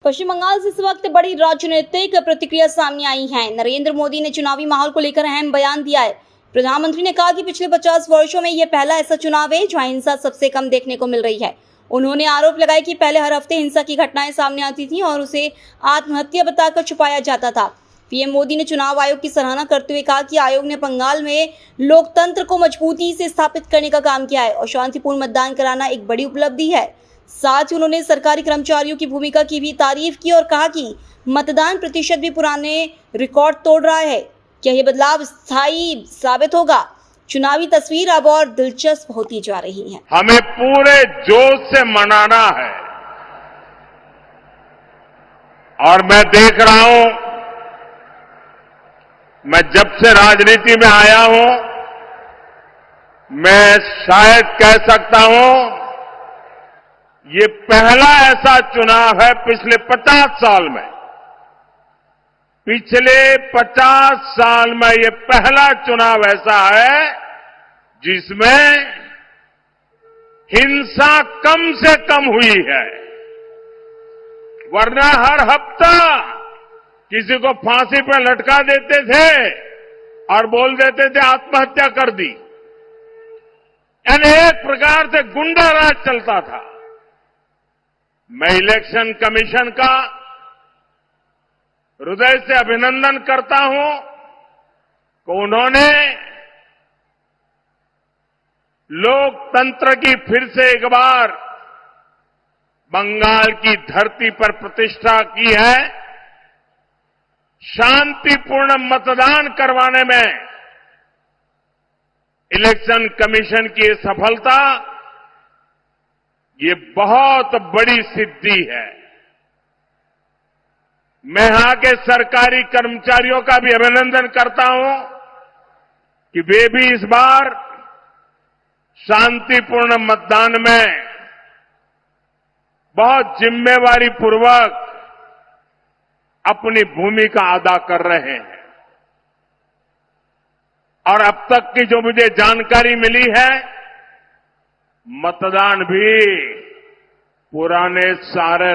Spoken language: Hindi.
पश्चिम बंगाल से इस वक्त बड़ी राजनीतिक प्रतिक्रिया सामने आई है। नरेंद्र मोदी ने चुनावी माहौल को लेकर अहम बयान दिया है। प्रधानमंत्री ने कहा कि पिछले 50 वर्षों में यह पहला ऐसा चुनाव है जहां हिंसा सबसे कम देखने को मिल रही है। उन्होंने आरोप लगाया कि पहले हर हफ्ते हिंसा की घटनाएं सामने आती थी और उसे आत्महत्या बताकर छुपाया जाता था। पीएम मोदी ने चुनाव आयोग की सराहना करते हुए कहा कि आयोग ने बंगाल में लोकतंत्र को मजबूती से स्थापित करने का काम किया है और शांतिपूर्ण मतदान कराना एक बड़ी उपलब्धि है। साथ ही उन्होंने सरकारी कर्मचारियों की भूमिका की भी तारीफ की और कहा कि मतदान प्रतिशत भी पुराने रिकॉर्ड तोड़ रहा है। क्या यह बदलाव स्थायी साबित होगा? चुनावी तस्वीर अब और दिलचस्प होती जा रही है। हमें पूरे जोश से मनाना है और मैं देख रहा हूं, मैं जब से राजनीति में आया हूं, मैं शायद कह सकता हूं ये पहला ऐसा चुनाव है पिछले 50 साल में। पिछले 50 साल में ये पहला चुनाव ऐसा है जिसमें हिंसा कम से कम हुई है। वरना हर हफ्ता किसी को फांसी पर लटका देते थे और बोल देते थे आत्महत्या कर दी। यानी एक प्रकार से गुंडा राज चलता था। मैं इलेक्शन कमीशन का हृदय से अभिनंदन करता हूं कि उन्होंने लोकतंत्र की फिर से एक बार बंगाल की धरती पर प्रतिष्ठा की है। शांतिपूर्ण मतदान करवाने में इलेक्शन कमीशन की सफलता ये बहुत बड़ी सिद्धि है। मैं यहां के सरकारी कर्मचारियों का भी अभिनंदन करता हूं कि वे भी इस बार शांतिपूर्ण मतदान में बहुत जिम्मेवारी पूर्वक अपनी भूमिका अदा कर रहे हैं। और अब तक की जो मुझे जानकारी मिली है, मतदान भी पुराने सारे